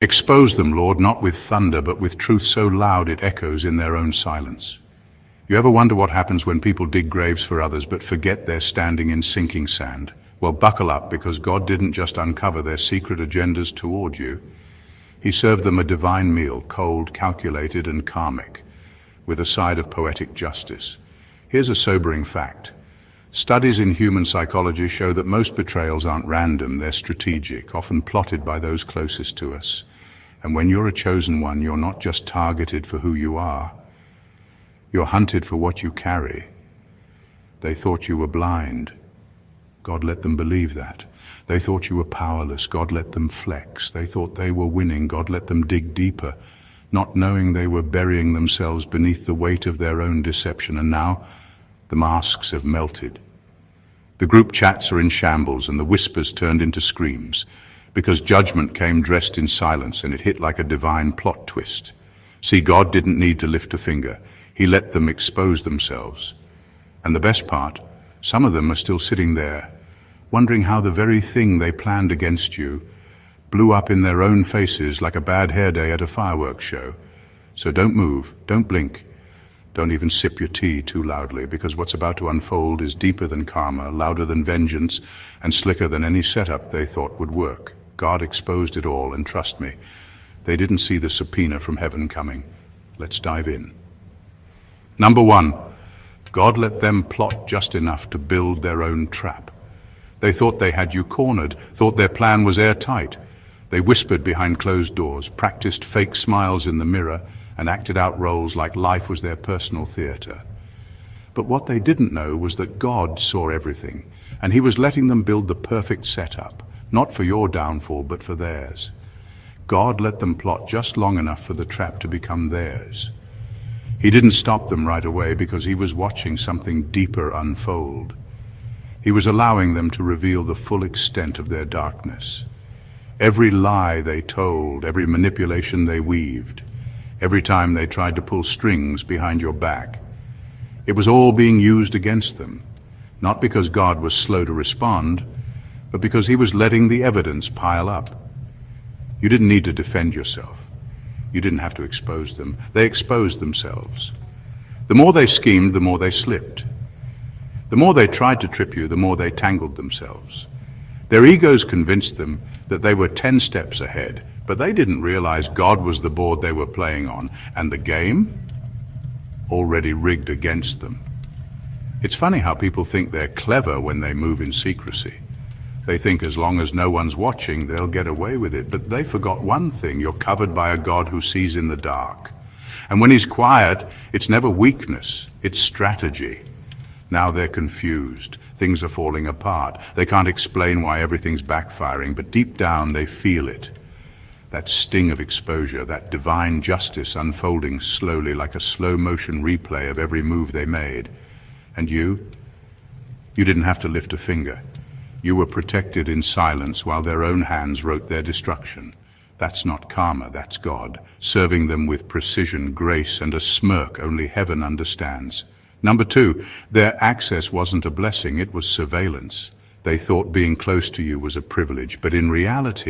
Expose them, Lord, not with thunder, but with truth so loud it echoes in their own silence. You ever wonder what happens when people dig graves for others but forget they're standing in sinking sand? Well, buckle up, because God didn't just uncover their secret agendas toward you. He served them a divine meal, cold, calculated, and karmic, with a side of poetic justice. Here's a sobering fact. Studies in human psychology show that most betrayals aren't random, they're strategic, often plotted by those closest to us. And when you're a chosen one, you're not just targeted for who you are. You're hunted for what you carry. They thought you were blind. God let them believe that. They thought you were powerless. God let them flex. They thought they were winning. God let them dig deeper, not knowing they were burying themselves beneath the weight of their own deception. And now, the masks have melted. The group chats are in shambles, and the whispers turned into screams, because judgment came dressed in silence, and it hit like a divine plot twist. See, God didn't need to lift a finger. He let them expose themselves. And the best part, some of them are still sitting there, wondering how the very thing they planned against you blew up in their own faces like a bad hair day at a fireworks show. So don't move, don't blink, don't even sip your tea too loudly, because what's about to unfold is deeper than karma, louder than vengeance, and slicker than any setup they thought would work. God exposed it all, and trust me, they didn't see the subpoena from heaven coming. Let's dive in. Number one, God let them plot just enough to build their own trap. They thought they had you cornered, thought their plan was airtight. They whispered behind closed doors, practiced fake smiles in the mirror, and acted out roles like life was their personal theater. But what they didn't know was that God saw everything, and He was letting them build the perfect setup, not for your downfall, but for theirs. God let them plot just long enough for the trap to become theirs. He didn't stop them right away, because He was watching something deeper unfold. He was allowing them to reveal the full extent of their darkness. Every lie they told, every manipulation they weaved, every time they tried to pull strings behind your back, it was all being used against them, not because God was slow to respond, but because He was letting the evidence pile up. You didn't need to defend yourself. You didn't have to expose them. They exposed themselves. The more they schemed, the more they slipped. The more they tried to trip you, the more they tangled themselves. Their egos convinced them that they were 10 steps ahead, but they didn't realize God was the board they were playing on, and the game already rigged against them. It's funny how people think they're clever when they move in secrecy. They think as long as no one's watching, they'll get away with it. But they forgot one thing: you're covered by a God who sees in the dark. And when He's quiet, it's never weakness, it's strategy. Now they're confused. Things are falling apart. They can't explain why everything's backfiring, but deep down they feel it. That sting of exposure, that divine justice unfolding slowly like a slow-motion replay of every move they made. And you didn't have to lift a finger. You were protected in silence while their own hands wrote their destruction. That's not karma, that's God, serving them with precision, grace, and a smirk only heaven understands. Number two, their access wasn't a blessing, it was surveillance. They thought being close to you was a privilege, but in reality,